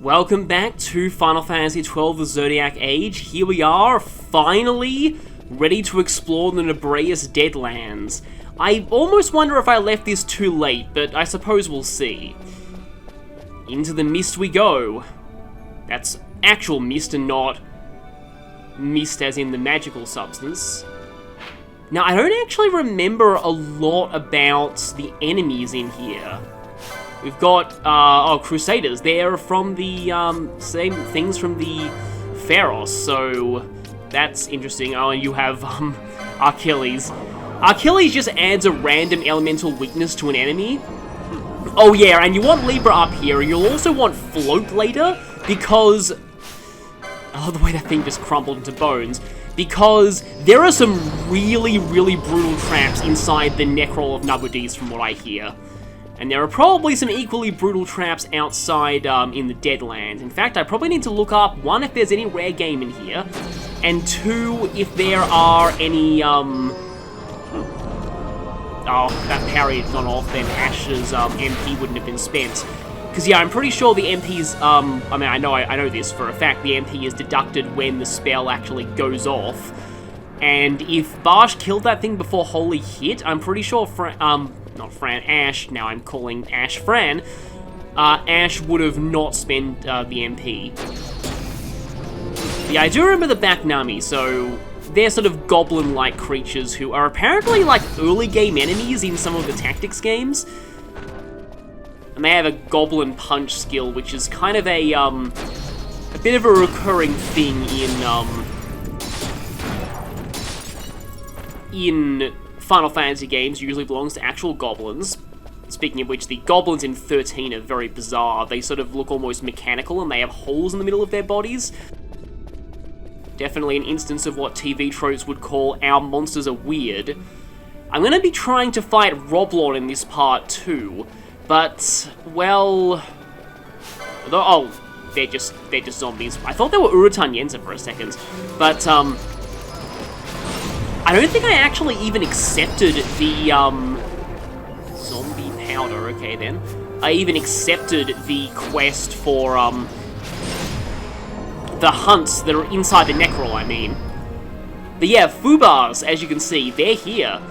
Welcome back to Final Fantasy XII The Zodiac Age. Here we are, finally, ready to explore the Nabreus Deadlands. I almost wonder if I left this too late, but I suppose we'll see. Into the mist we go. That's actual mist and not mist as in the magical substance. Now, I don't actually remember a lot about the enemies in here. We've got, Crusaders. They're from the, same things from the Pharos, so that's interesting. Oh, and you have, Achilles. Achilles just adds a random elemental weakness to an enemy. Oh yeah, and you want Libra up here, and you'll also want Float later, because... Oh, the way that thing just crumbled into bones. Because there are some really, really brutal traps inside the Necrol of Nabreus, from what I hear. And there are probably some equally brutal traps outside in the Deadlands. In fact, I probably need to look up, one, if there's any rare game in here, and two, if there are any, Oh, that parry had gone off, then Ash's MP wouldn't have been spent. Because, yeah, I'm pretty sure the MP's, I mean, I know this for a fact, the MP is deducted when the spell actually goes off. And if Barsh killed that thing before Holy hit, I'm pretty sure, Ash, now I'm calling Ash Fran, Ash would have not spent the MP. Yeah, I do remember the Baknami, so they're sort of goblin-like creatures who are apparently, like, early game enemies in some of the tactics games. And they have a goblin punch skill, which is kind of a bit of a recurring thing in Final Fantasy games. Usually belongs to actual goblins. Speaking of which, the goblins in 13 are very bizarre. They sort of look almost mechanical, and they have holes in the middle of their bodies. Definitely an instance of what TV tropes would call our monsters are weird. I'm going to be trying to fight Roblon in this part too. But, well... Oh, they're just zombies. I thought they were Urutan Yenza for a second. But, I don't think I actually even accepted the, zombie powder, okay then. I even accepted the quest for, the hunts that are inside the Necrol, I mean. But yeah, Fubars, as you can see, they're here.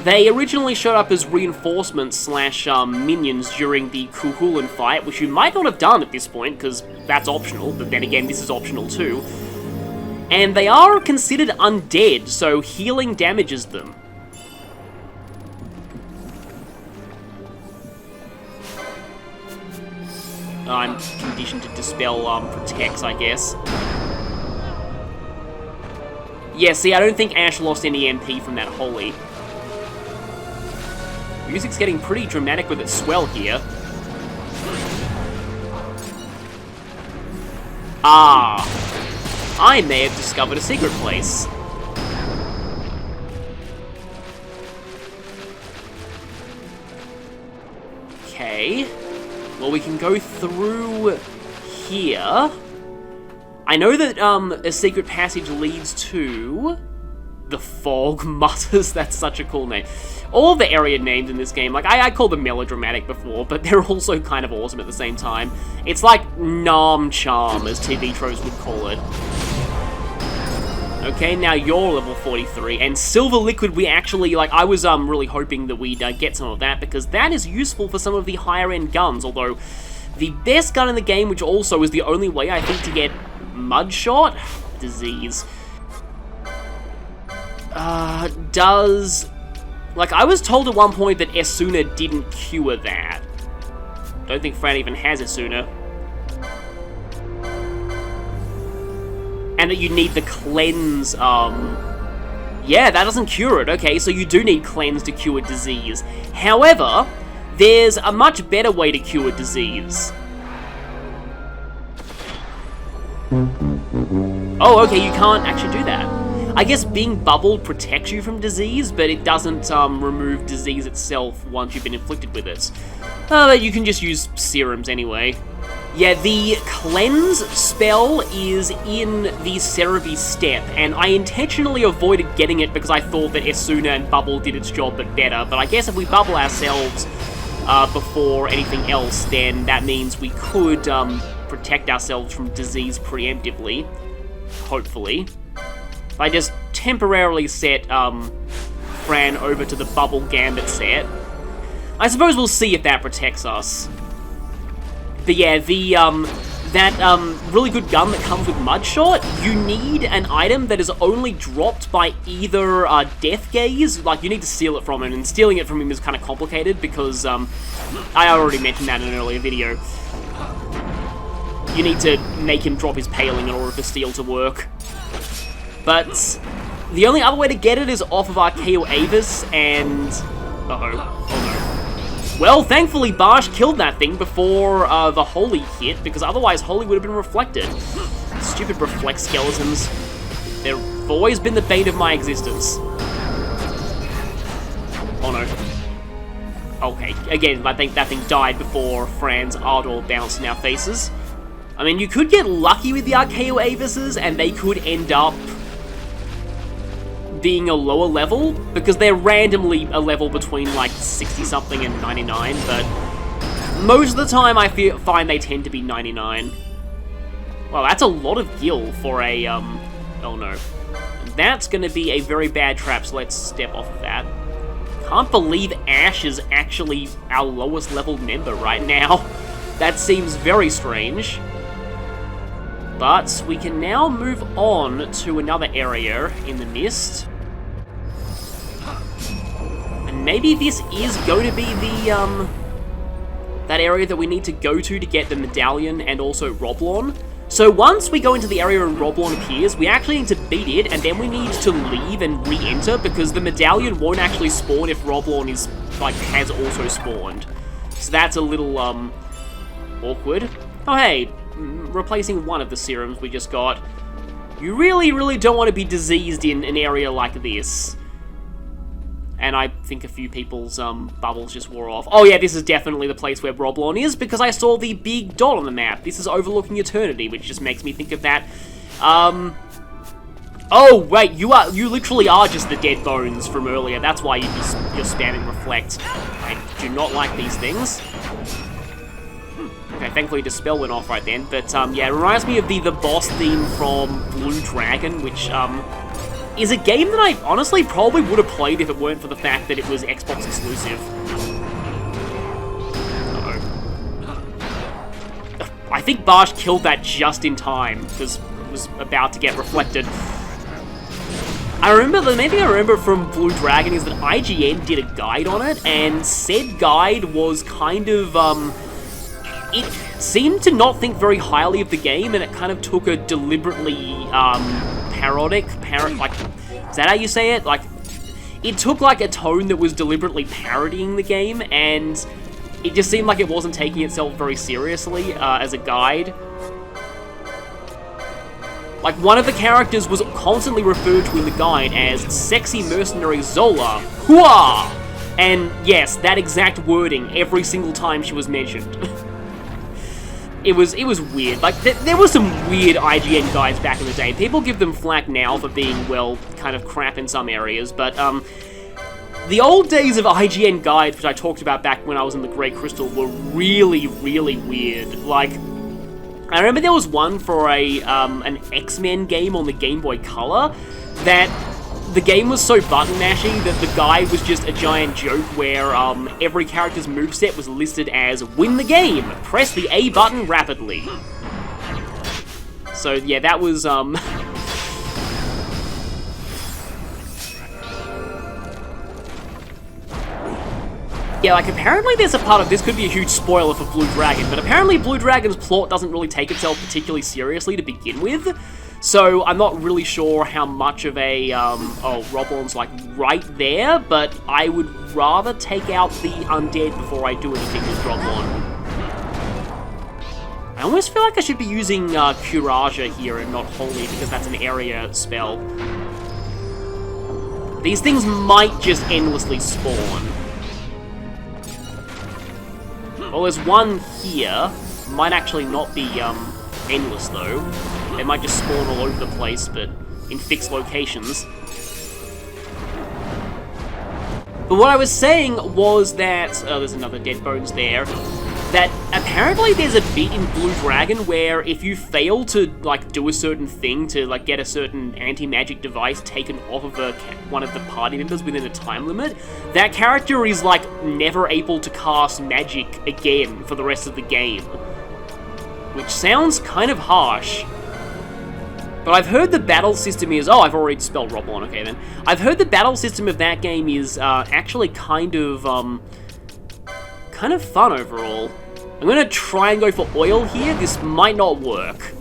They originally showed up as reinforcements / minions during the Kuhulan fight, which you might not have done at this point, because that's optional, but then again, this is optional too. And they are considered undead, so healing damages them. I'm conditioned to dispel protects, I guess. Yeah, see, I don't think Ash lost any MP from that Holy. Music's getting pretty dramatic with its swell here. Ah, I may have discovered a secret place. Okay. Well, we can go through here. I know that a secret passage leads to... The Fog Mutters, that's such a cool name. All of the area names in this game, like, I called them melodramatic before, but they're also kind of awesome at the same time. It's like Nam Charm, as TV tropes would call it. Okay, now you're level 43, and Silver Liquid we actually, like, I was really hoping that we'd get some of that, because that is useful for some of the higher-end guns, although the best gun in the game, which also is the only way, I think, to get Mudshot? Disease. Does... Like, I was told at one point that Esuna didn't cure that. Don't think Fran even has Esuna. And that you need the cleanse, Yeah, that doesn't cure it. Okay, so you do need cleanse to cure disease. However, there's a much better way to cure disease. Oh, okay, you can't actually do that. I guess being bubbled protects you from disease, but it doesn't remove disease itself once you've been inflicted with it. You can just use serums anyway. Yeah, the cleanse spell is in the Cerebi step, and I intentionally avoided getting it because I thought that Esuna and Bubble did its job but better, but I guess if we bubble ourselves before anything else, then that means we could protect ourselves from disease preemptively. Hopefully. If I just temporarily set Fran over to the Bubble Gambit set. I suppose we'll see if that protects us. But yeah, that really good gun that comes with Mudshot, you need an item that is only dropped by either Death Gaze, like you need to steal it from him, and stealing it from him is kind of complicated because I already mentioned that in an earlier video. You need to make him drop his paling in order for steal to work. But the only other way to get it is off of Archaeo Avis, and... uh-oh. Oh no. Well, thankfully Barsh killed that thing before the Holy hit, because otherwise Holy would have been reflected. Stupid reflect skeletons. They've always been the bane of my existence. Oh no. Okay, again, I think that thing died before Fran's Ardor bounced in our faces. I mean, you could get lucky with the Archaeo Avises, and they could end up being a lower level, because they're randomly a level between like 60-something and 99, but most of the time I find they tend to be 99. Well, that's a lot of gil for a, oh no. That's gonna be a very bad trap, so let's step off of that. Can't believe Ash is actually our lowest level member right now. That seems very strange. But we can now move on to another area in the mist. And maybe this is going to be the, that area that we need to go to get the medallion and also Roblon. So once we go into the area and Roblon appears, we actually need to beat it, and then we need to leave and re-enter, because the medallion won't actually spawn if Roblon is, like, has also spawned. So that's a little, awkward. Oh hey, replacing one of the serums we just got. You really, really don't want to be diseased in an area like this. And I think a few people's bubbles just wore off. Oh yeah, this is definitely the place where Roblon is, because I saw the big dot on the map. This is overlooking eternity, which just makes me think of that. Oh wait, you literally are just the dead bones from earlier. That's why you're spamming reflect. I do not like these things. Okay, thankfully Dispel went off right then, but yeah, it reminds me of the boss theme from Blue Dragon, which is a game that I honestly probably would have played if it weren't for the fact that it was Xbox exclusive. Uh-oh. I think Barsh killed that just in time, because it was about to get reflected. I remember, the main thing I remember from Blue Dragon is that IGN did a guide on it, and said guide was kind of, it seemed to not think very highly of the game, and it kind of took a deliberately, like, is that how you say it? Like, it took, like, a tone that was deliberately parodying the game, and it just seemed like it wasn't taking itself very seriously, as a guide. Like, one of the characters was constantly referred to in the guide as Sexy Mercenary Zola. Hooah! And, yes, that exact wording every single time she was mentioned. It was weird. Like, there were some weird IGN guides back in the day. People give them flack now for being, well, kind of crap in some areas, but, the old days of IGN guides, which I talked about back when I was in the Great Crystal, were really, really weird. Like, I remember there was one for an X-Men game on the Game Boy Color that the game was so button-mashing that the guide was just a giant joke where every character's moveset was listed as win the game, press the A button rapidly. So yeah, that was yeah, like, apparently there's a part of this, could be a huge spoiler for Blue Dragon, but apparently Blue Dragon's plot doesn't really take itself particularly seriously to begin with, so I'm not really sure how much of a, oh, Roblon's, like, right there, but I would rather take out the undead before I do anything with Roblon. I almost feel like I should be using, Curaja here and not Holy, because that's an area spell. These things might just endlessly spawn. Well, there's one here. Might actually not be, endless, though. They might just spawn all over the place, but in fixed locations. But what I was saying was that... oh, there's another dead bones there. that apparently there's a bit in Blue Dragon where if you fail to, like, do a certain thing to, like, get a certain anti-magic device taken off of one of the party members within a time limit, that character is, like, never able to cast magic again for the rest of the game. Which sounds kind of harsh. But I've heard the battle system is... Oh, I've already spelled Roblon, okay then. I've heard the battle system of that game is actually kind of fun overall. I'm gonna try and go for oil here. This might not work.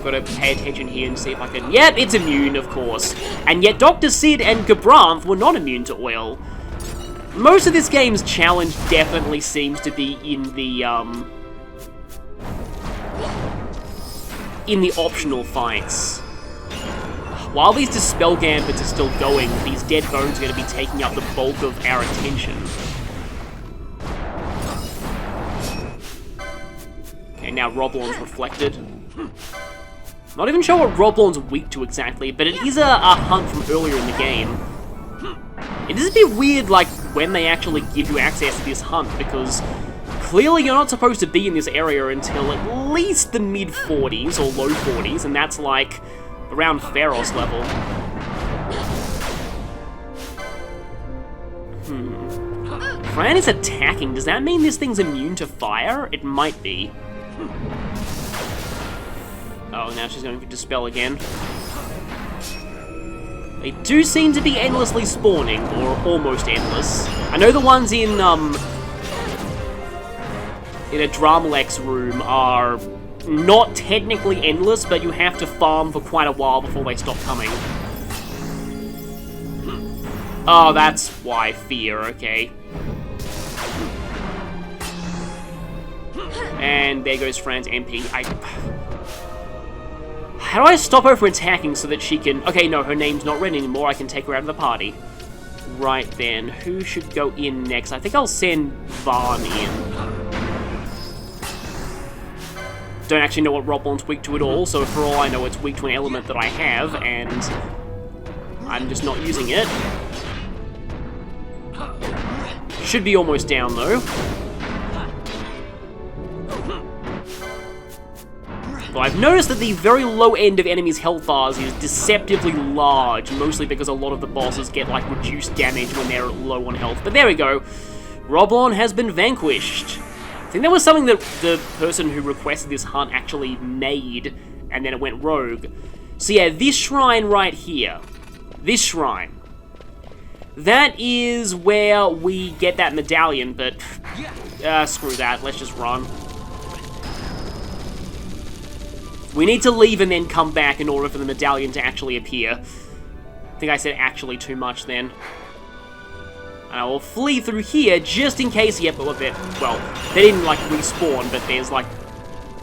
Gotta pay attention here and see if I can... Yep, it's immune, of course. And yet Dr. Sid and Gabranth were not immune to oil. Most of this game's challenge definitely seems to be in the optional fights. While these Dispel Gambits are still going, these dead bones are going to be taking up the bulk of our attention. Okay, now Roblon's reflected. Not even sure what Roblon's weak to exactly, but it is a hunt from earlier in the game. It is a bit weird, like, when they actually give you access to this hunt, because clearly you're not supposed to be in this area until at least the mid-40s or low 40s, and that's, like, around Pharos level. Fran is attacking. Does that mean this thing's immune to fire? It might be. Oh, now she's going for Dispel again. They do seem to be endlessly spawning, or almost endless. I know the ones in a Dramalex room are not technically endless, but you have to farm for quite a while before they stop coming. Oh, that's why. Fear, okay. And there goes Fran's MP. How do I stop her from attacking so that she can... Okay, no, her name's not red anymore. I can take her out of the party. Right then, who should go in next? I think I'll send Vayne in. Don't actually know what Roblon's weak to at all, so for all I know it's weak to an element that I have, and I'm just not using it. Should be almost down, though. But I've noticed that the very low end of enemies' health bars is deceptively large, mostly because a lot of the bosses get, like, reduced damage when they're low on health. But there we go. Roblon has been vanquished. I think that was something that the person who requested this hunt actually made, and then it went rogue. So yeah, this shrine right here. This shrine. That is where we get that medallion, but screw that, let's just run. We need to leave and then come back in order for the medallion to actually appear. I think I said actually too much then. And I will flee through here just in case, yep, a bit. Well, they didn't, like, respawn, but there's, like,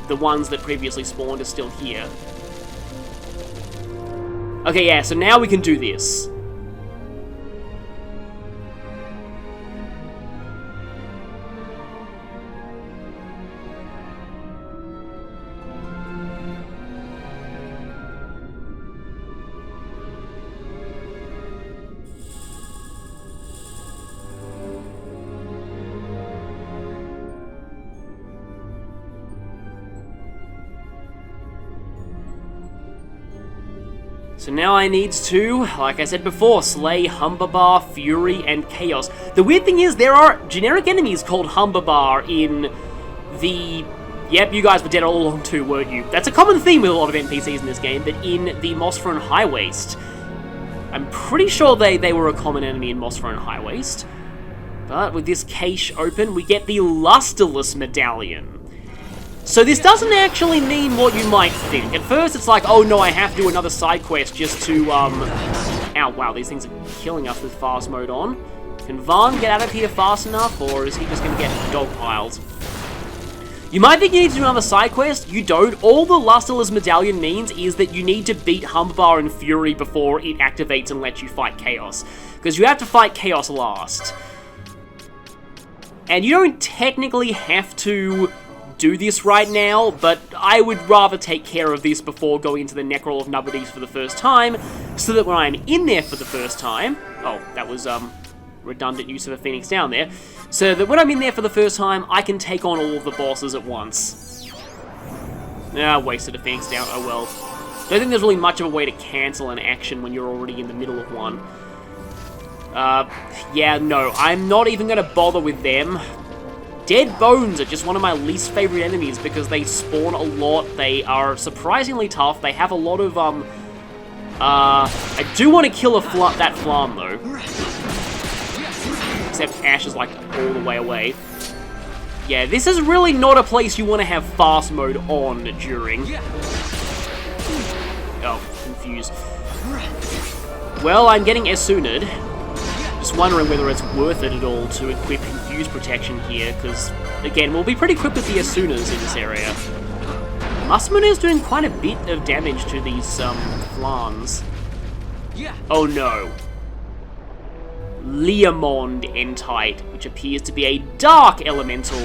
the ones that previously spawned are still here. Okay, yeah, so now we can do this. So now I need to, like I said before, slay Humberbar, Fury, and Chaos. The weird thing is, there are generic enemies called Humberbar in the... Yep, you guys were dead all along too, weren't you? That's a common theme with a lot of NPCs in this game, but in the Mosfron High Waste, I'm pretty sure they were a common enemy in Mosfron High Waste. But with this cache open, we get the Lusterless Medallion. So this doesn't actually mean what you might think. At first it's like, oh no, I have to do another side quest just to, Ow, wow, these things are killing us with fast mode on. Can Vayne get out of here fast enough, or is he just gonna get dogpiled? You might think you need to do another side quest. You don't. All the Lusterless Medallion means is that you need to beat Humberbar and Fury before it activates and lets you fight Chaos. Because you have to fight Chaos last. And you don't technically have to do this right now, but I would rather take care of this before going into the Necrol of Nabreus for the first time, so that when I'm in there for the first time... Oh, that was, redundant use of a Phoenix down there, so that when I'm in there for the first time, I can take on all of the bosses at once. Wasted a Phoenix down, oh well. Don't think there's really much of a way to cancel an action when you're already in the middle of one. Yeah, no, I'm not even going to bother with them. Dead Bones are just one of my least favorite enemies because they spawn a lot, they are surprisingly tough, they have a lot of, I do want to kill that Flam, though. Except Ash is, like, all the way away. Yeah, this is really not a place you want to have fast mode on during. Oh, confused. Well, I'm getting Esuna'd. Just wondering whether it's worth it at all to equip Confuse Protection here, because, again, we'll be pretty quick with the Esunas in this area. Masamune is doing quite a bit of damage to these, Flans. Oh no. Leomond Entite, which appears to be a dark elemental,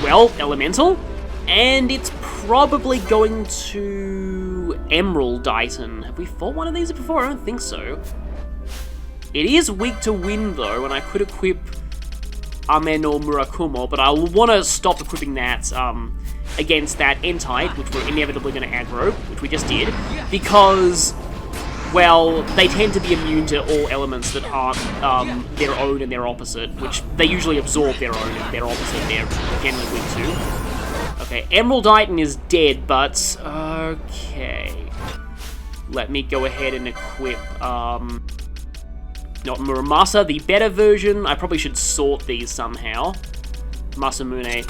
well, elemental, and it's probably going to Emerald Titan. Have we fought one of these before? I don't think so. It is weak to wind, though, and I could equip Ameno Murakumo, but I'll want to stop equipping that against that Entite, which we're inevitably going to aggro, which we just did, because, well, they tend to be immune to all elements that aren't their own and their opposite, which they usually absorb their own and their opposite they're generally weak to. Okay, Emerald Titan is dead, but, okay. Let me go ahead and equip, not Muramasa, the better version. I probably should sort these somehow. Masamune.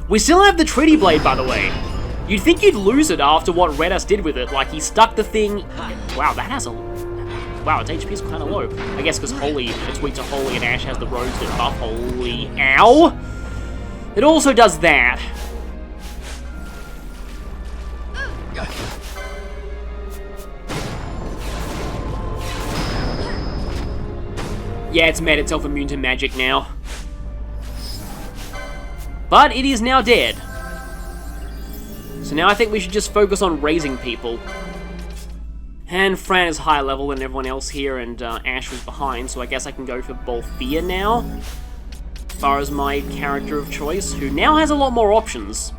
We still have the Treaty Blade, by the way. You'd think you'd lose it after what Redis did with it. Like, he stuck the thing... Wow, that has a... Wow, its HP is kind of low. I guess because Holy, it's weak to Holy, and Ash has the Rose that buff Holy. Ow! It also does that. Yeah, it's made itself immune to magic now. But it is now dead. So now I think we should just focus on raising people. And Fran is higher level than everyone else here, and Ash was behind, so I guess I can go for Balthea now. As far as my character of choice, who now has a lot more options.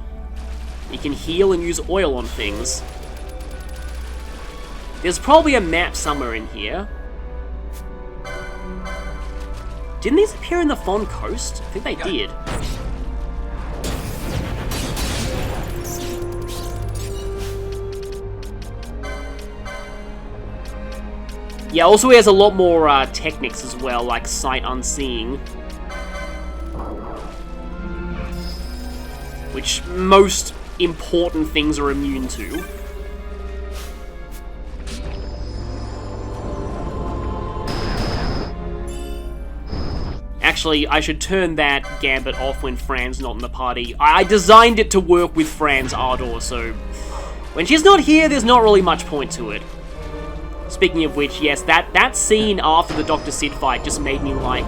He can heal and use oil on things. There's probably a map somewhere in here. Didn't these appear in the Fon Coast? I think they did. Yeah, also he has a lot more techniques as well, like Sight Unseeing. Which most important things are immune to. Actually, I should turn that gambit off when Fran's not in the party. I designed it to work with Fran's Ardor, so... when she's not here, there's not really much point to it. Speaking of which, yes, that scene after the Dr. Sid fight just made me like,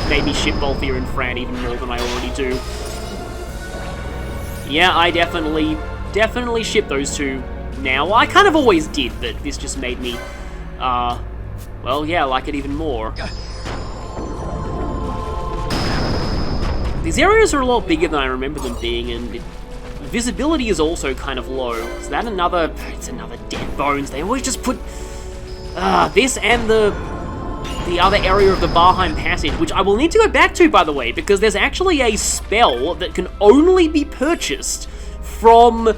made me ship Balthea and Fran even more than I already do. Yeah, I definitely ship those two now. Well, I kind of always did, but this just made me, well, yeah, like it even more. These areas are a lot bigger than I remember them being, and visibility is also kind of low. Is that another... it's another Dead Bones. They always just put... this and the other area of the Barheim Passage, which I will need to go back to, by the way, because there's actually a spell that can only be purchased from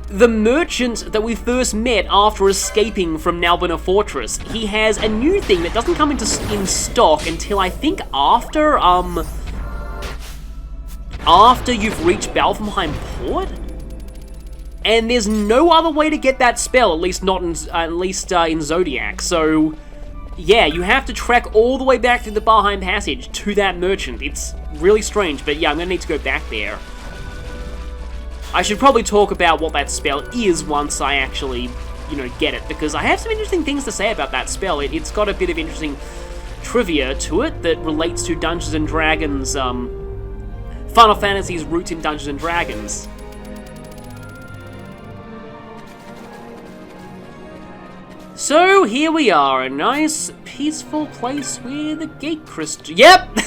the merchant that we first met after escaping from Nalbina Fortress. He has a new thing that doesn't come in stock until I think after you've reached Balfenheim Port? And there's no other way to get that spell, at least not in Zodiac. So, yeah, you have to trek all the way back through the Barheim Passage to that merchant. It's really strange, but yeah, I'm gonna need to go back there. I should probably talk about what that spell is once I actually, you know, get it, because I have some interesting things to say about that spell. It's got a bit of interesting trivia to it that relates to Dungeons & Dragons, Final Fantasy's roots in Dungeons & Dragons. So here we are, a nice, peaceful place with a gate crystal. Yep!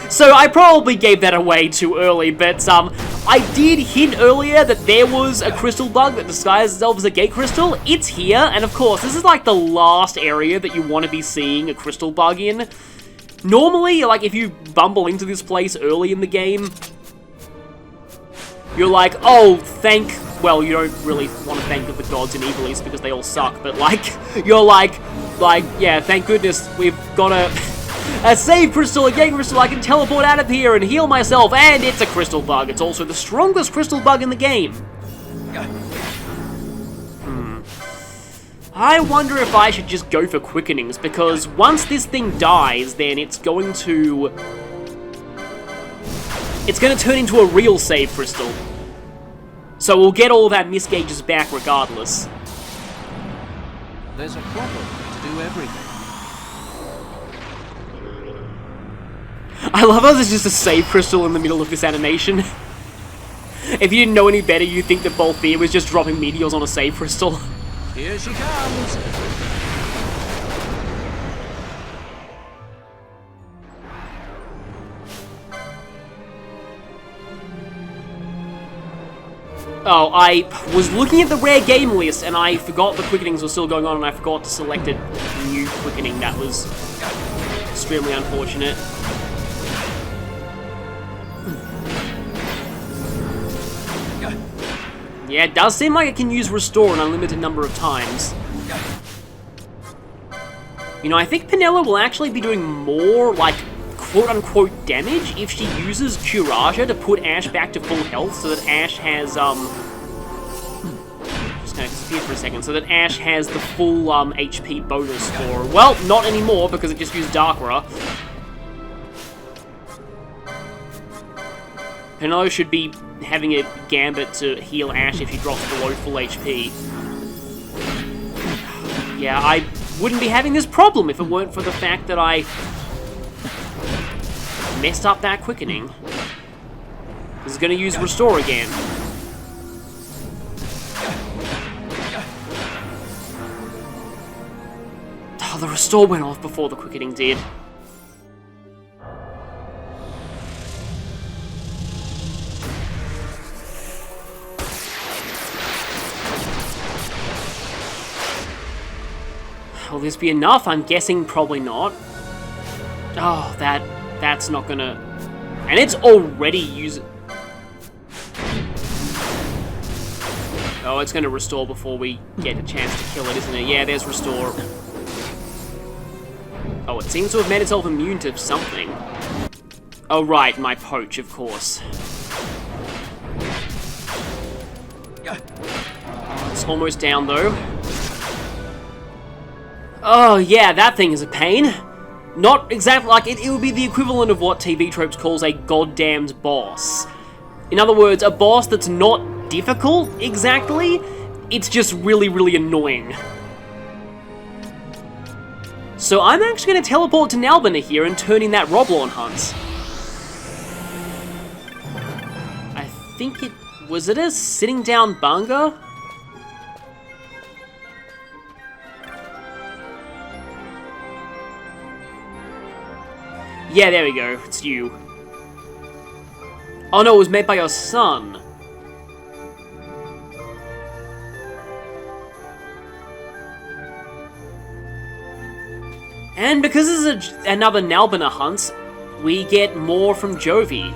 So I probably gave that away too early, but I did hint earlier that there was a crystal bug that disguised itself as a gate crystal. It's here, and of course, this is like the last area that you want to be seeing a crystal bug in. Normally, like, if you bumble into this place early in the game, you're like, oh, well, you don't really want to thank the gods in Ivalice because they all suck, but like, you're like, yeah, thank goodness we've got a save crystal, a gate crystal, I can teleport out of here and heal myself, and it's a crystal bug. It's also the strongest crystal bug in the game. I wonder if I should just go for quickenings, because once this thing dies, then it's going to turn into a real save crystal. So we'll get all of our miss gauges back regardless. There's a problem to do everything. I love how there's just a save crystal in the middle of this animation. If you didn't know any better, you'd think that Balthier was just dropping meteors on a save crystal. Here she comes! Oh, I was looking at the rare game list and I forgot the quickenings were still going on and I forgot to select a new quickening. That was extremely unfortunate. Yeah, it does seem like it can use Restore an unlimited number of times. You know, I think Penelo will actually be doing more, like, quote-unquote damage if she uses Curaja to put Ash back to full health so that Ash has, just gonna disappear for a second, so that Ash has the full, HP bonus for, well, not anymore because it just used Darkra. Penelo should be having a gambit to heal Ash if she drops below full HP. Yeah, I wouldn't be having this problem if it weren't for the fact that I messed up that quickening. This is going to use Restore again. Oh, the Restore went off before the quickening did. Will this be enough? I'm guessing probably not. Oh, that's not gonna... And it's already using... Oh, it's gonna Restore before we get a chance to kill it, isn't it? Yeah, there's Restore. Oh, it seems to have made itself immune to something. Oh, right, my Poach, of course. It's almost down, though. Oh, yeah, that thing is a pain. Not exactly, like, it would be the equivalent of what TV Tropes calls a goddamned boss. In other words, a boss that's not difficult, exactly, it's just really, really annoying. So I'm actually going to teleport to Nalbina here and turn in that Roblon hunt. I think it... was it a sitting down Bunga? Yeah, there we go. It's you. Oh no, it was made by your son. And because this is another Nalbina hunt, we get more from Jovi.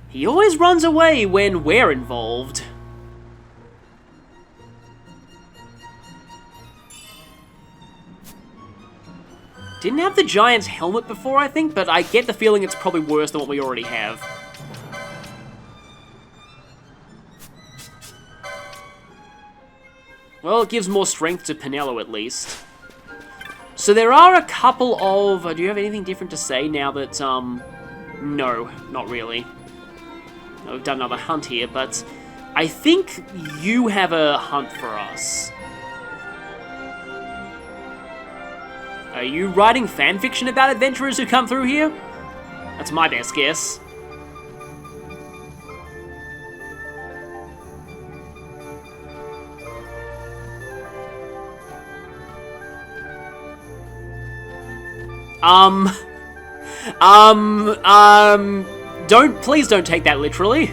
He always runs away when we're involved. Didn't have the Giant's helmet before, I think, but I get the feeling it's probably worse than what we already have. Well, it gives more strength to Penelo, at least. So there are a couple of... do you have anything different to say now that, no, not really. We've done another hunt here, but I think you have a hunt for us. Are you writing fanfiction about adventurers who come through here? That's my best guess. Please don't take that literally.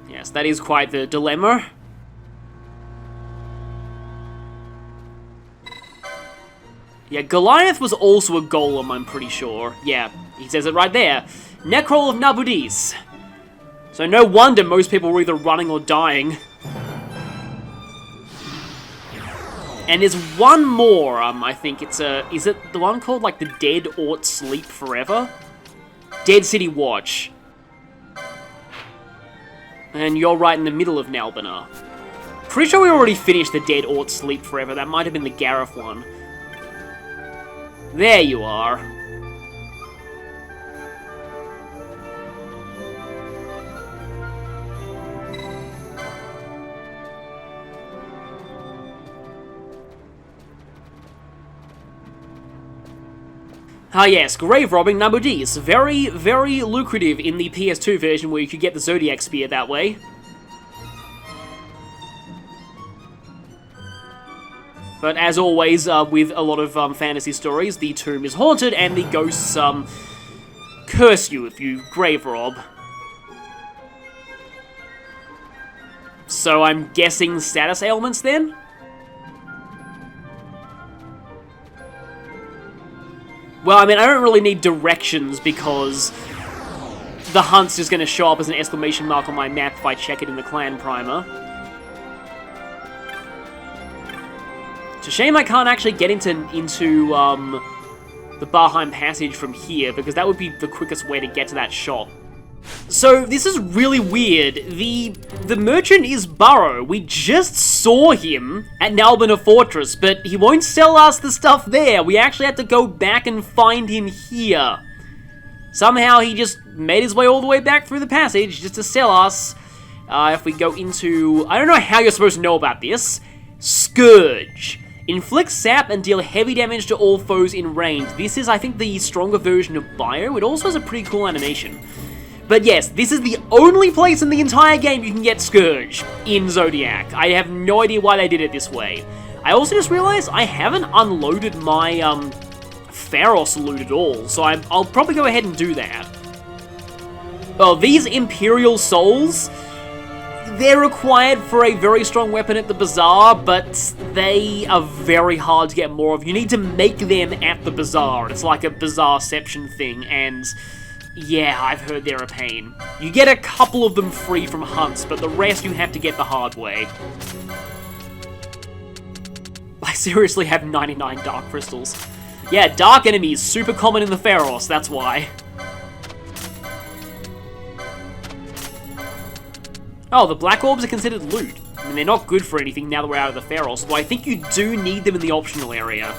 Yes, that is quite the dilemma. Yeah, Goliath was also a golem, I'm pretty sure. Yeah, he says it right there. Necrol of Nabreus. So no wonder most people were either running or dying. And there's one more, I think it's is it the one called, like, the Dead Ought Sleep Forever? Dead City Watch. And you're right in the middle of Nalbina. Pretty sure we already finished the Dead Ought Sleep Forever, that might have been the Gareth one. There you are. Ah yes, grave robbing Nabreus. Very, very lucrative in the PS2 version where you could get the Zodiac Spear that way. But as always, with a lot of fantasy stories, the tomb is haunted and the ghosts curse you if you grave rob. So I'm guessing status ailments then? Well, I mean, I don't really need directions because the hunt's just going to show up as an exclamation mark on my map if I check it in the clan primer. It's a shame I can't actually get into the Barheim Passage from here, because that would be the quickest way to get to that shop. So, this is really weird. The merchant is Burrow. We just saw him at Nalbina Fortress, but he won't sell us the stuff there. We actually had to go back and find him here. Somehow he just made his way all the way back through the passage just to sell us. If we go into... I don't know how you're supposed to know about this. Scourge. Inflict sap and deal heavy damage to all foes in range. This is, I think, the stronger version of Bio. It also has a pretty cool animation. But yes, this is the only place in the entire game you can get Scourge in Zodiac. I have no idea why they did it this way. I also just realized I haven't unloaded my Pharos loot at all, so I'll probably go ahead and do that. Well, these Imperial Souls, they're required for a very strong weapon at the Bazaar, but they are very hard to get more of. You need to make them at the Bazaar. It's like a Bazaarception thing, and... yeah, I've heard they're a pain. You get a couple of them free from hunts, but the rest you have to get the hard way. I seriously have 99 Dark Crystals. Yeah, Dark Enemies, super common in the Pharos, that's why. Oh, the Black Orbs are considered loot. I mean, they're not good for anything now that we're out of the Pharos, but I think you do need them in the optional area.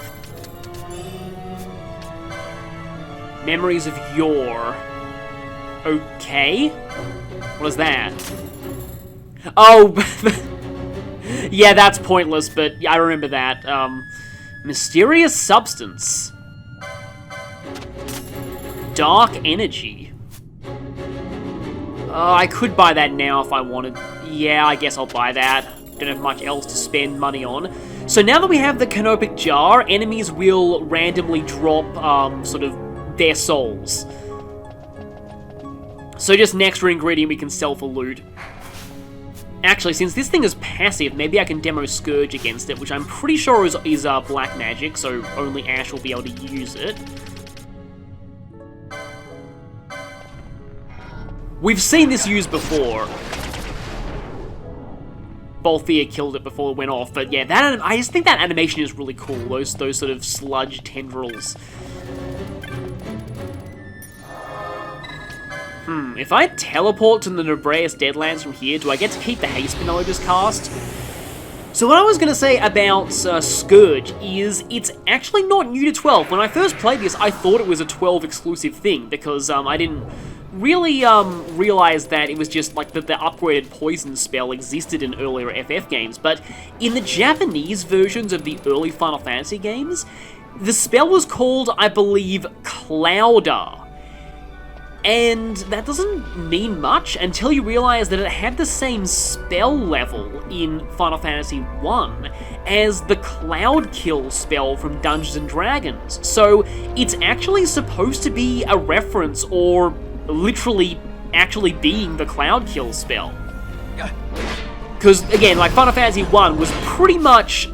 Memories of Yore. Okay. What is that? Oh, yeah, that's pointless, but I remember that. Mysterious Substance. Dark Energy. I could buy that now if I wanted. Yeah, I guess I'll buy that. Don't have much else to spend money on. So now that we have the Canopic Jar, enemies will randomly drop, sort of, their souls. So just an extra ingredient we can sell for loot. Actually, since this thing is passive, maybe I can demo Scourge against it, which I'm pretty sure is black magic, so only Ash will be able to use it. We've seen this used before. Bolthea killed it before it went off, but yeah, I just think that animation is really cool, those sort of sludge tendrils. If I teleport to the Nabreus Deadlands from here, do I get to keep the haste spell I just cast? So what I was going to say about Scourge is it's actually not new to 12. When I first played this, I thought it was a 12 exclusive thing, because I didn't really realized that it was just like that the upgraded poison spell existed in earlier FF games, but in the Japanese versions of the early Final Fantasy games, the spell was called, I believe, Clouder. And that doesn't mean much until you realize that it had the same spell level in Final Fantasy I as the Cloud Kill spell from Dungeons & Dragons. So it's actually supposed to be a reference, or literally actually being the Cloud Kill spell. Because, again, like, Final Fantasy I was pretty much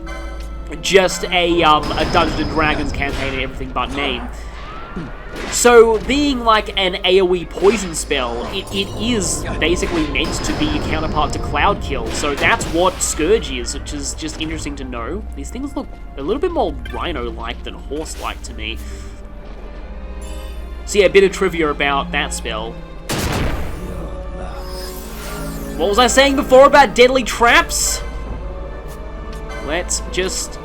just a Dungeons & Dragons campaign and everything but name. So, being like an AoE poison spell, it is basically meant to be a counterpart to Cloud Kill, so that's what Scourge is, which is just interesting to know. These things look a little bit more rhino-like than horse-like to me. So yeah, a bit of trivia about that spell. What was I saying before about deadly traps? Let's just...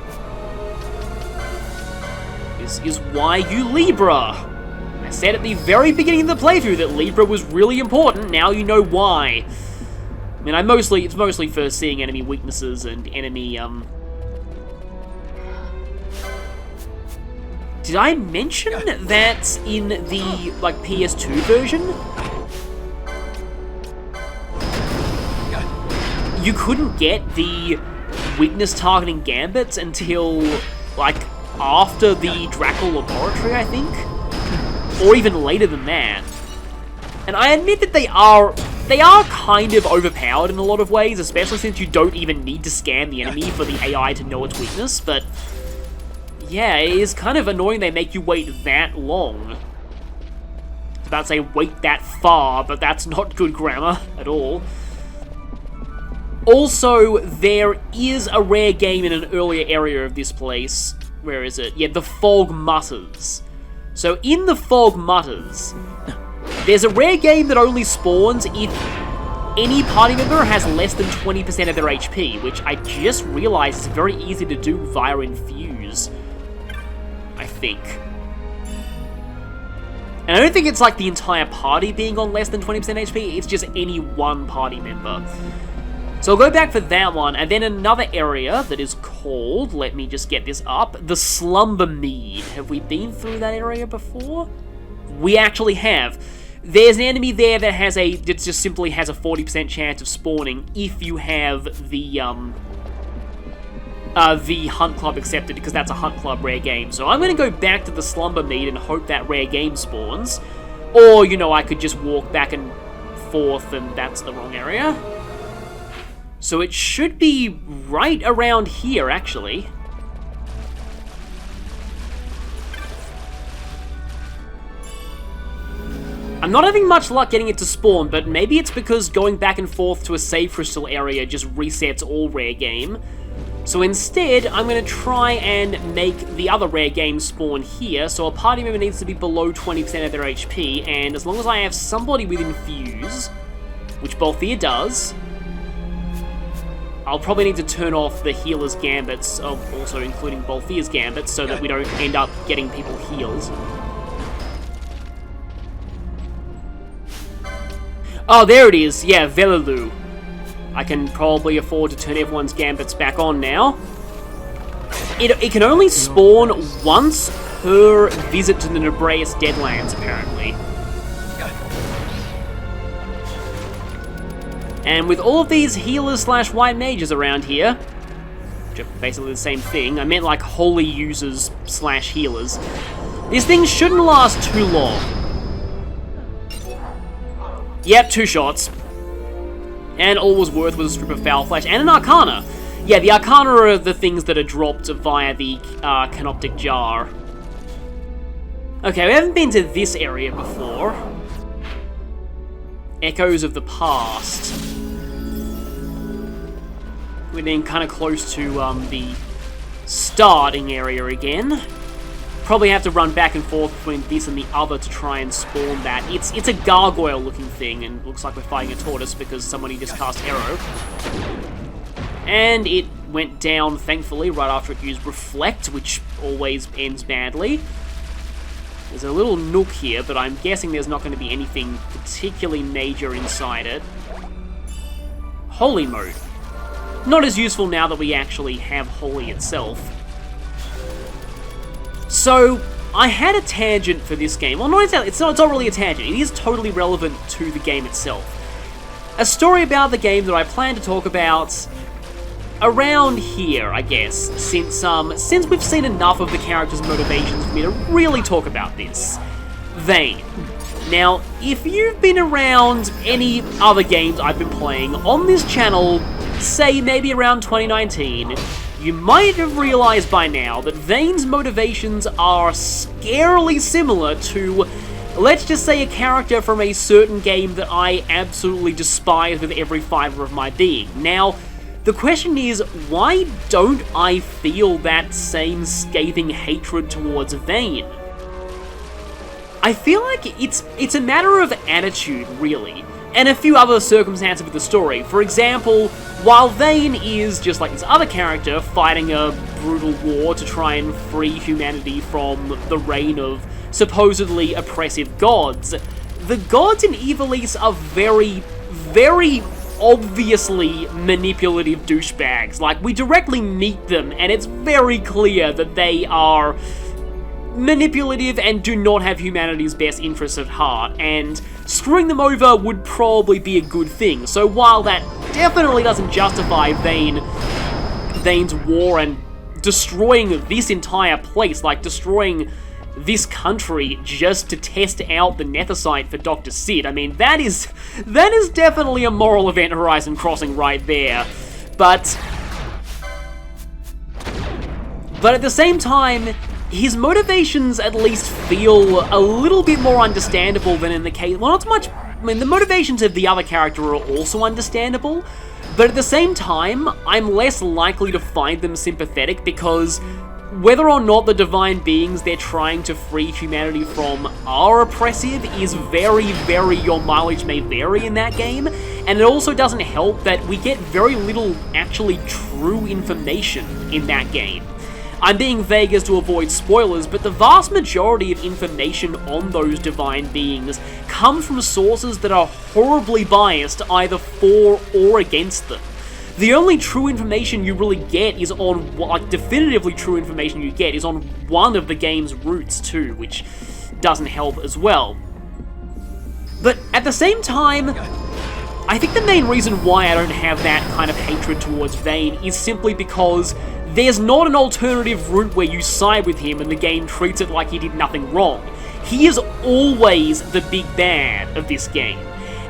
This is why you Libra. I said at the very beginning of the playthrough that Libra was really important, now you know why. I mean, it's mostly for seeing enemy weaknesses and enemy, Did I mention that in the, like, PS2 version? You couldn't get the weakness targeting gambits until, like, after the Drackle Laboratory, I think? Or even later than that. And I admit that they are kind of overpowered in a lot of ways, especially since you don't even need to scan the enemy for the AI to know its weakness, but yeah, it is kind of annoying they make you wait that long. I was about to say wait that far, but that's not good grammar at all. Also, there is a rare game in an earlier area of this place. Where is it? Yeah, the Fog Mutters. So in the Fog Mutters, there's a rare game that only spawns if any party member has less than 20% of their HP, which I just realized is very easy to do via Infuse, I think. And I don't think it's like the entire party being on less than 20% HP, it's just any one party member. So I'll go back for that one, and then another area that is called, let me just get this up, the Slumber Mead. Have we been through that area before? We actually have. There's an enemy there that just simply has a 40% chance of spawning if you have the Hunt Club accepted, because that's a Hunt Club rare game. So I'm going to go back to the Slumber Mead and hope that rare game spawns. Or, you know, I could just walk back and forth and that's the wrong area. So it should be right around here, actually. I'm not having much luck getting it to spawn, but maybe it's because going back and forth to a save crystal area just resets all rare game. So instead, I'm going to try and make the other rare game spawn here, so a party member needs to be below 20% of their HP, and as long as I have somebody with Infuse, which Balthier does, I'll probably need to turn off the healer's gambits, also including Balthier's gambits, so that we don't end up getting people healed. Oh, there it is. Yeah, Velulu. I can probably afford to turn everyone's gambits back on now. It can only spawn once per visit to the Nabreus Deadlands, apparently. And with all of these healers slash white mages around here, which are basically the same thing, I meant like holy users slash healers, these things shouldn't last too long. Yep, 2 shots. And all was worth was a strip of foul flesh and an Arcana. Yeah, the Arcana are the things that are dropped via the Canoptic Jar. Okay, we haven't been to this area before. Echoes of the Past. We're then kind of close to the starting area again. Probably have to run back and forth between this and the other to try and spawn that. It's a gargoyle-looking thing, and looks like we're fighting a tortoise because somebody just cast Arrow. And it went down, thankfully, right after it used Reflect, which always ends badly. There's a little nook here, but I'm guessing there's not going to be anything particularly major inside it. Holy mode. Not as useful now that we actually have Holy itself. So, I had a tangent for this game. Well, it's not really a tangent. It is totally relevant to the game itself. A story about the game that I plan to talk about around here, I guess, since we've seen enough of the character's motivations for me to really talk about this. Vayne. Now, if you've been around any other games I've been playing on this channel, say maybe around 2019, you might have realized by now that Vayne's motivations are scarily similar to, let's just say, a character from a certain game that I absolutely despise with every fibre of my being. Now, the question is, why don't I feel that same scathing hatred towards Vayne? I feel like it's a matter of attitude, really, and a few other circumstances with the story. For example, while Vayne is, just like this other character, fighting a brutal war to try and free humanity from the reign of supposedly oppressive gods, the gods in Ivalice are very, very obviously manipulative douchebags. Like, we directly meet them, and it's very clear that they are manipulative and do not have humanity's best interests at heart, and screwing them over would probably be a good thing. So while that definitely doesn't justify Vayne's war and destroying this entire place, like destroying this country just to test out the Nethicite for Dr. Sid. I mean, that is definitely a moral event horizon crossing right there. But at the same time, his motivations at least feel a little bit more understandable than in the case... Well, not so much... I mean, the motivations of the other character are also understandable, but at the same time, I'm less likely to find them sympathetic because whether or not the divine beings they're trying to free humanity from are oppressive is very, very, your mileage may vary in that game, and it also doesn't help that we get very little actually true information in that game. I'm being vague as to avoid spoilers, but the vast majority of information on those divine beings come from sources that are horribly biased either for or against them. The only true information you really get is on, like, definitively true information you get is on one of the game's routes too, which doesn't help as well. But at the same time, I think the main reason why I don't have that kind of hatred towards Vayne is simply because there's not an alternative route where you side with him and the game treats it like he did nothing wrong. He is always the big bad of this game,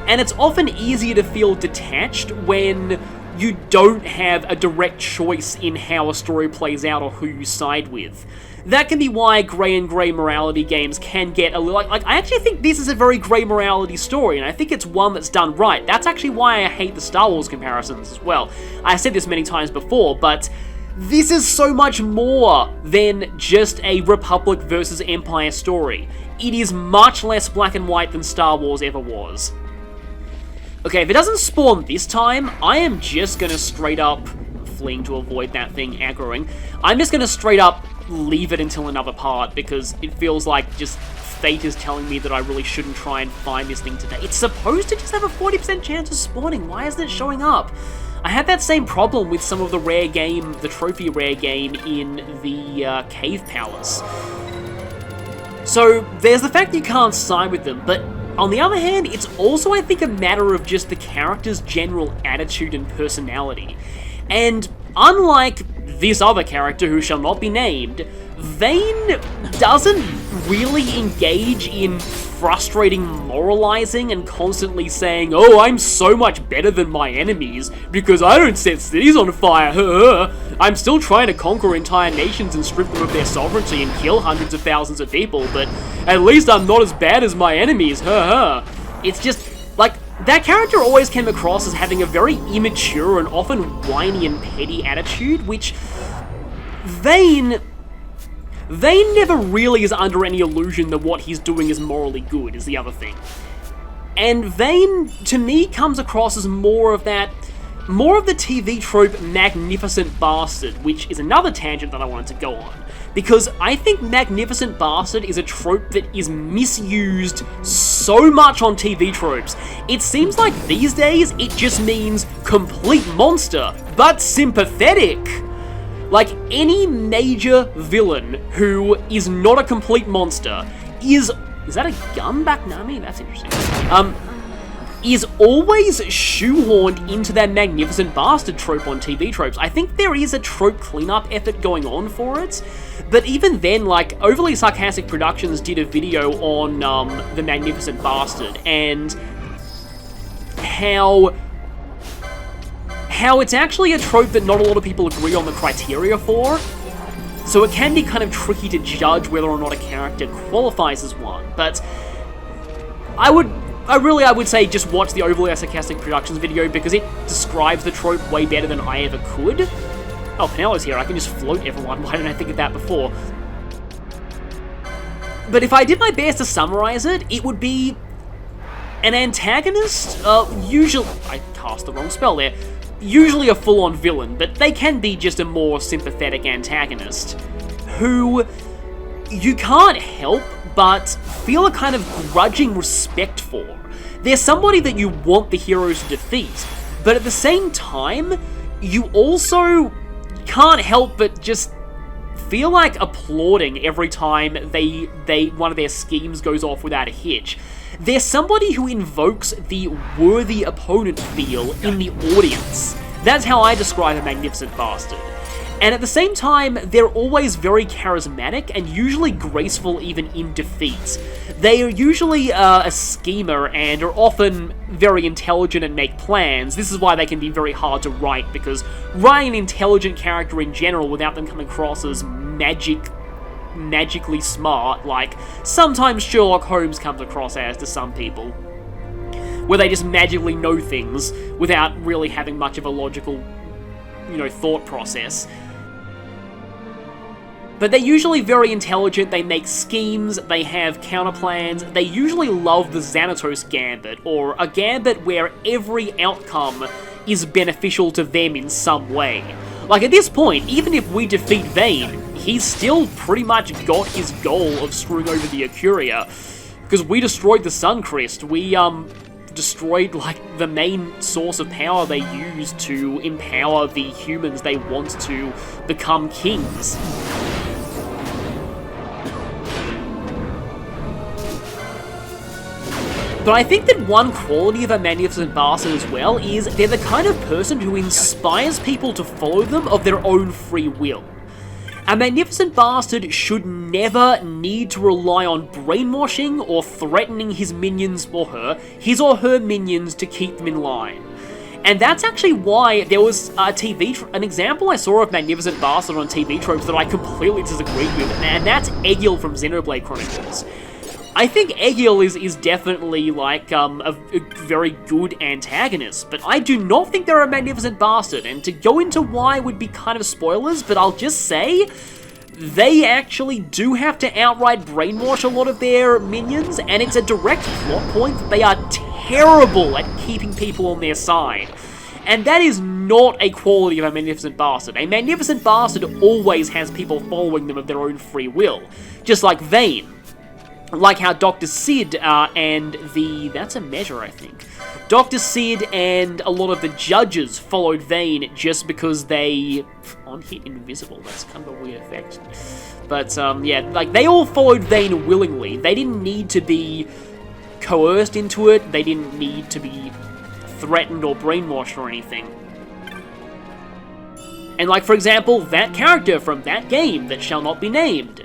and it's often easier to feel detached when you don't have a direct choice in how a story plays out or who you side with. That can be why grey and grey morality games can get a little... Like, I actually think this is a very grey morality story, and I think it's one that's done right. That's actually why I hate the Star Wars comparisons as well. I said this many times before, but this is so much more than just a Republic versus Empire story. It is much less black and white than Star Wars ever was. Okay, if it doesn't spawn this time, I am just gonna straight up, fleeing to avoid that thing aggroing, I'm just gonna straight up leave it until another part, because it feels like just fate is telling me that I really shouldn't try and find this thing today. It's supposed to just have a 40% chance of spawning, why isn't it showing up? I had that same problem with some of the trophy rare game in the Cave Palace. So, there's the fact that you can't side with them, but on the other hand, it's also, I think, a matter of just the character's general attitude and personality. And unlike this other character who shall not be named, Vayne doesn't really engage in frustrating moralizing and constantly saying, "Oh, I'm so much better than my enemies because I don't set cities on fire, I'm still trying to conquer entire nations and strip them of their sovereignty and kill hundreds of thousands of people, but at least I'm not as bad as my enemies, It's just, like, that character always came across as having a very immature and often whiny and petty attitude, which Vayne never really is under any illusion that what he's doing is morally good, is the other thing. And Vayne, to me, comes across as more of that more of the TV trope Magnificent Bastard, which is another tangent that I wanted to go on. Because I think Magnificent Bastard is a trope that is misused so much on TV tropes. It seems like these days it just means complete monster, but sympathetic. Like, any major villain who is not a complete monster is that a gun back, Nami? That's interesting. Is always shoehorned into that Magnificent Bastard trope on TV tropes. I think there is a trope cleanup effort going on for it, but even then, like, Overly Sarcastic Productions did a video on the Magnificent Bastard, and how it's actually a trope that not a lot of people agree on the criteria for, so it can be kind of tricky to judge whether or not a character qualifies as one, but I would say just watch the Overly Sarcastic Productions video because it describes the trope way better than I ever could. Oh, Penelope's here, I can just float everyone, why didn't I think of that before? But if I did my best to summarize it, it would be an antagonist, usually, I cast the wrong spell there, usually a full-on villain, but they can be just a more sympathetic antagonist, who you can't help but feel a kind of grudging respect for. They're somebody that you want the heroes to defeat, but at the same time, you also can't help but just feel like applauding every time one of their schemes goes off without a hitch. They're somebody who invokes the worthy opponent feel in the audience. That's how I describe a Magnificent Bastard. And at the same time, they're always very charismatic and usually graceful even in defeats. They are usually a schemer and are often very intelligent and make plans. This is why they can be very hard to write, because writing an intelligent character in general without them coming across as magically smart, like sometimes Sherlock Holmes comes across as to some people, where they just magically know things without really having much of a logical, thought process. But they're usually very intelligent, they make schemes, they have counterplans, they usually love the Xanatos Gambit, or a gambit where every outcome is beneficial to them in some way. Like, at this point, even if we defeat Vayne, he's still pretty much got his goal of screwing over the Ecuria, because we destroyed the Suncrest, we, destroyed, like, the main source of power they use to empower the humans they want to become kings. But I think that one quality of a Magnificent Bastard as well is they're the kind of person who inspires people to follow them of their own free will. A Magnificent Bastard should never need to rely on brainwashing or threatening his minions or his or her minions to keep them in line. And that's actually why there was an example I saw of Magnificent Bastard on TV tropes that I completely disagreed with, and that's Egil from Xenoblade Chronicles. I think Egil is definitely, like, a very good antagonist, but I do not think they're a Magnificent Bastard, and to go into why would be kind of spoilers, but I'll just say, they actually do have to outright brainwash a lot of their minions, and it's a direct plot point that they are terrible at keeping people on their side. And that is not a quality of a Magnificent Bastard. A Magnificent Bastard always has people following them of their own free will, just like Vayne. Like how Dr. Sid and that's a measure, I think. Dr. Sid and a lot of the judges followed Vayne just because they... On-hit invisible, that's kind of a weird effect. But, yeah, like, they all followed Vayne willingly. They didn't need to be coerced into it. They didn't need to be threatened or brainwashed or anything. And, like, for example, that character from that game that shall not be named.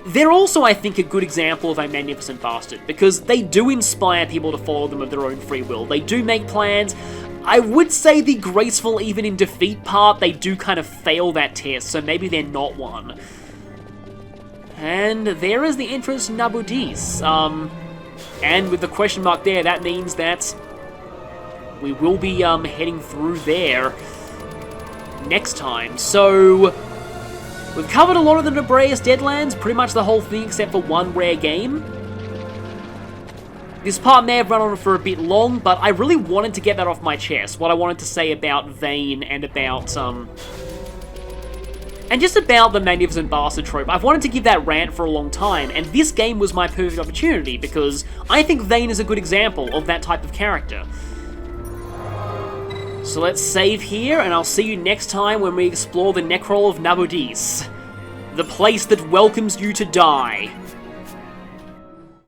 They're also, I think, a good example of a Magnificent Bastard, because they do inspire people to follow them of their own free will. They do make plans. I would say the graceful even in defeat part, they do kind of fail that test, so maybe they're not one. And there is the entrance to Nabreus. And with the question mark there, that means that we will be heading through there next time. So we've covered a lot of the Nabreus Deadlands, pretty much the whole thing except for one rare game. This part may have run on for a bit long, but I really wanted to get that off my chest, what I wanted to say about Vayne and about, and just about the Magnificent Bastard trope. I've wanted to give that rant for a long time, and this game was my perfect opportunity, because I think Vayne is a good example of that type of character. So let's save here, and I'll see you next time when we explore the Necrol of Nabreus, the place that welcomes you to die.